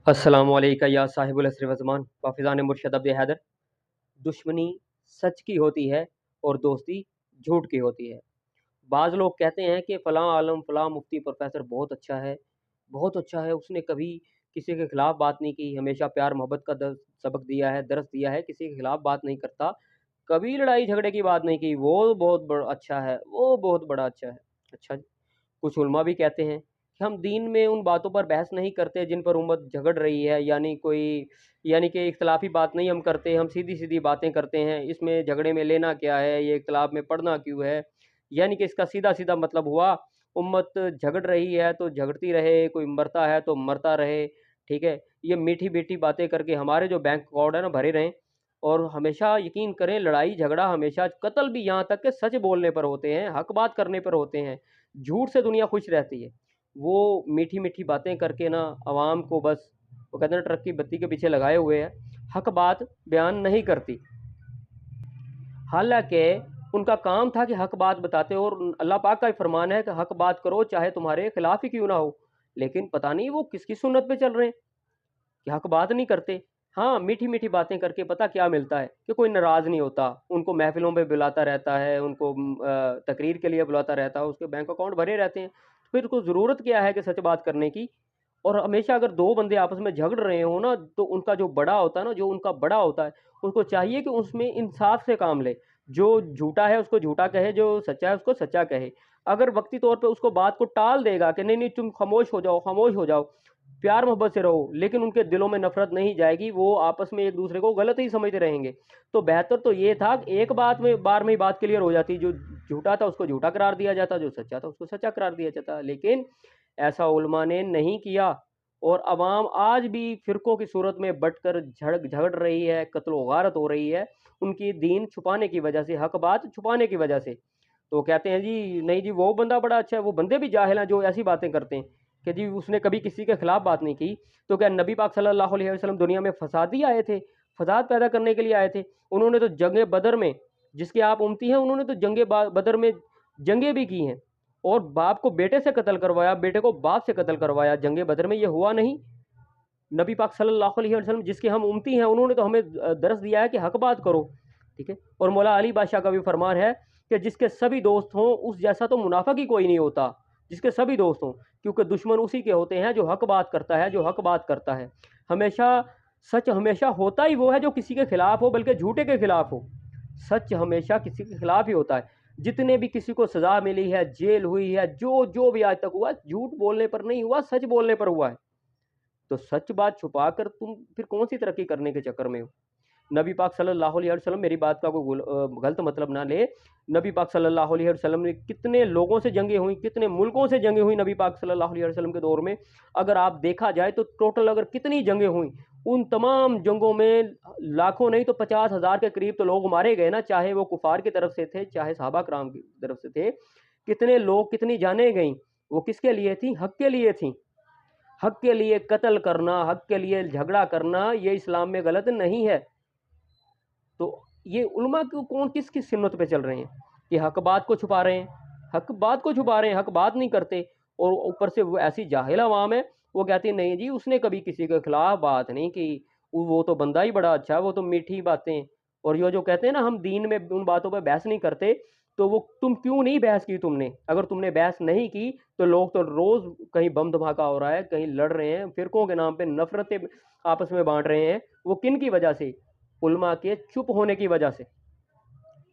अस्सलाम वालेकुम या साहिबुल असर वज़मान वाफिज़ान मुर्शद अब्द हैदर। दुश्मनी सच की होती है और दोस्ती झूठ की होती है। बाज़ लोग कहते हैं कि फ़लाँ आलम फ़लाँ मुफ्ती प्रोफेसर बहुत अच्छा है, उसने कभी किसी के ख़िलाफ़ बात नहीं की, हमेशा प्यार मोहब्बत का सबक दिया है, दर्स दिया है, किसी के ख़िलाफ़ बात नहीं करता, कभी लड़ाई झगड़े की बात नहीं की, वो बहुत बड़ा अच्छा है, वो बहुत बड़ा अच्छा है। अच्छा जी। कुछ उलमा भी कहते हैं कि हम दीन में उन बातों पर बहस नहीं करते जिन पर उम्मत झगड़ रही है, यानी कि इख्तलाफी बात नहीं हम करते, हम सीधी-सीधी बातें करते हैं, इसमें झगड़े में लेना क्या है, ये इख्तलाफ में पड़ना क्यों है? यानी कि इसका सीधा-सीधा मतलब हुआ, उम्मत झगड़ रही है तो झगड़ती रहे, कोई मरता है तो मरता रहे, ठीक है? ये मीठी-मीठी बातें करके हमारे जो बैंक अकाउंट है ना भरे रहें, और हमेशा यकीन करें लड़ाई झगड़ा हमेशा कत्ल भी यहाँ तक कि सच बोलने पर होते हैं, हक बात करने पर होते हैं। झूठ से दुनिया खुश रहती है। वो मीठी-मीठी बातें करके ना अवाम को बस वो कहते हैं ना ट्रक की बत्ती के पीछे लगाए हुए हैं, हक बात बयान नहीं करती। हालाँकि उनका काम था कि हक बात बताते, और अल्लाह पाक का भी फरमान है कि हक बात करो चाहे तुम्हारे खिलाफ ही क्यों ना हो। लेकिन पता नहीं वो किसकी सुन्नत पे चल रहे हैं कि हक बात नहीं करते। हाँ, मीठी-मीठी बातें करके पता क्या मिलता है कि कोई नाराज़ नहीं होता, उनको महफ़िलों में बुलाता रहता है, उनको तकरीर के लिए बुलाता रहता है, उसके बैंक अकाउंट भरे रहते हैं। तो फिर उसको ज़रूरत क्या है कि सच बात करने की? और हमेशा अगर 2 बंदे आपस में झगड़ रहे हो ना, तो उनका जो बड़ा होता है ना, जो उनका बड़ा होता है, उसको चाहिए कि उसमें इंसाफ से काम ले। जो झूठा है उसको झूठा कहे, जो सच्चा है उसको सच्चा कहे। अगर वक़्ती तौर पे उसको बात को टाल देगा कि नहीं, नहीं तुम खामोश हो जाओ, प्यार मोहब्बत से रहो, लेकिन उनके दिलों में नफ़रत नहीं जाएगी, वो आपस में एक-दूसरे को गलत ही समझते रहेंगे। तो बेहतर तो ये था कि एक बार में ही बात क्लियर हो जाती, जो झूठा था उसको झूठा करार दिया जाता, जो सच्चा था उसको सच्चा करार दिया जाता। लेकिन ऐसा उलमा ने नहीं किया, और अवाम आज भी फ़िरक़ों की सूरत में बँटकर झगड़ रही है, क़त्ल-ओ-ग़ारत हो रही है, उनकी दीन छुपाने की वजह से, हक़ बात छुपाने की वजह से। तो कहते हैं जी, नहीं जी वो बंदा बड़ा अच्छा है, वो बंदे भी जाहिल हैं जो ऐसी बातें करते हैं कि जी उसने कभी किसी के खिलाफ बात नहीं की। तो क्या नबी पाक सल्लल्लाहु अलैहि वसल्लम दुनिया में फ़सादी आए थे? फ़साद पैदा करने के लिए आए थे? उन्होंने तो जंगे बदर में, जिसके आप उम्मती हैं, उन्होंने तो जंगे बदर में जंगें भी की हैं, और बाप को बेटे से कत्ल करवाया, बेटे को बाप से कत्ल करवाया। जंगे बदर में ये हुआ नहीं? नबी पाक सल्लल्लाहु अलैहि वसल्लम जिसके हम उम्मती हैं, उन्होंने तो हमें दर्स दिया है कि हक़ बात करो, ठीक है? और मौला अली बादशाह का भी फरमान है कि जिसके सभी दोस्त हों, उस जैसा तो मुनाफ़िक ही कोई नहीं होता, जिसके सभी दोस्त हों। क्योंकि दुश्मन उसी के होते हैं जो हक़ बात करता है, जो हक़ बात करता है। हमेशा सच हमेशा होता ही वो है जो किसी के खिलाफ हो, बल्कि झूठे के खिलाफ हो। सच हमेशा किसी के खिलाफ ही होता है। जितने भी किसी को सज़ा मिली है, जेल हुई है, जो भी आज तक हुआ, झूठ बोलने पर नहीं हुआ, सच बोलने पर हुआ है। तो सच बात छुपा कर तुम फिर कौन-सी तरक्की करने के चक्कर में हो? नबी पाक सल्लल्लाहु अलैहि वसल्लम, मेरी बात का कोई गलत मतलब ना ले। नबी पाक सल्लल्लाहु अलैहि वसल्लम ने कितने लोगों से जंगें हुई, कितने मुल्कों से जंगें हुई नबी पाक सल्लल्लाहु अलैहि वसल्लम के दौर में। अगर आप देखा जाए तो टोटल अगर कितनी जंगें हुई, उन तमाम जंगों में लाखों नहीं तो 50,000 के करीब तो लोग मारे गए ना, चाहे वो कुफ़ार की तरफ से थे, चाहे सहाबा कराम की तरफ से थे। कितने लोग, कितनी जानें गईं, वो किसके लिए थी? हक़ के लिए थी। हक़ के लिए कत्ल करना, हक़ के लिए झगड़ा करना, ये इस्लाम में गलत नहीं है। तो ये उलमा को कौन किस सुन्नत पे चल रहे हैं कि हक़ बात को छुपा रहे हैं, हक़ बात को छुपा रहे हैं, हक़ बात नहीं करते। और ऊपर से वो ऐसी जाहिल अवाम है, वो कहती है नहीं जी उसने कभी किसी के खिलाफ बात नहीं की, वो तो बंदा ही बड़ा अच्छा है, वो तो मीठी बातें। और ये जो कहते हैं ना हम दीन में उन बातों पे बहस नहीं करते, तो वो तुम क्यों नहीं बहस की तुमने? अगर तुमने बहस नहीं की तो लोग तो रोज़ कहीं बम धमाका हो रहा है, कहीं लड़ रहे हैं, फ़िरक़ों के नाम पे नफ़रतें आपस में बाँट रहे हैं, वो किन की वजह से? उलमा के चुप होने की वजह से।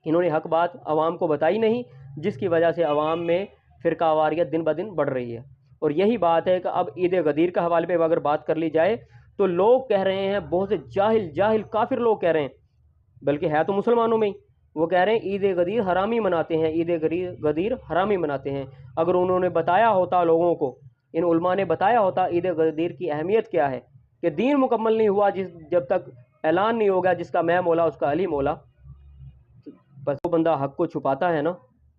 इन्होंने हक़ बात अवाम को बताई नहीं, जिसकी वजह से अवाम में फ़िरकावारियत दिन ब दिन बढ़ रही है। और यही बात है कि अब ईद गदीर के हवाले पे अगर बात कर ली जाए, तो लोग कह रहे हैं, बहुत से जाहिल काफ़िर लोग कह रहे हैं, बल्कि है तो मुसलमानों में ही, वो कह रहे हैं ईद गदीर हरामी मनाते हैं, ईद गदीर हरामी मनाते हैं। अगर उन्होंने बताया होता लोगों को, इन उलमा ने बताया होता ईद गदीर की अहमियत क्या है, कि दीन मुकम्मल नहीं हुआ जब तक ऐलान नहीं होगा जिसका मैं मौला उसका अली मौला। बस वो बंदा हक़ को छुपाता है ना,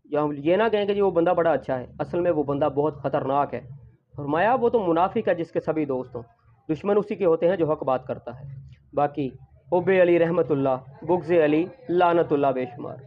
या हम ये ना कहें कि जी वो बंदा बड़ा अच्छा है, असल में वो बंदा बहुत ख़तरनाक है। फरमाया वो तो मुनाफिक है जिसके सभी दोस्त हों, दुश्मन उसी के होते हैं जो हक़ बात करता है। बाकी हुब्बे अली रहमतुल्लाह, बुग़्ज़े अली लानतुल्लाह बेशुमार।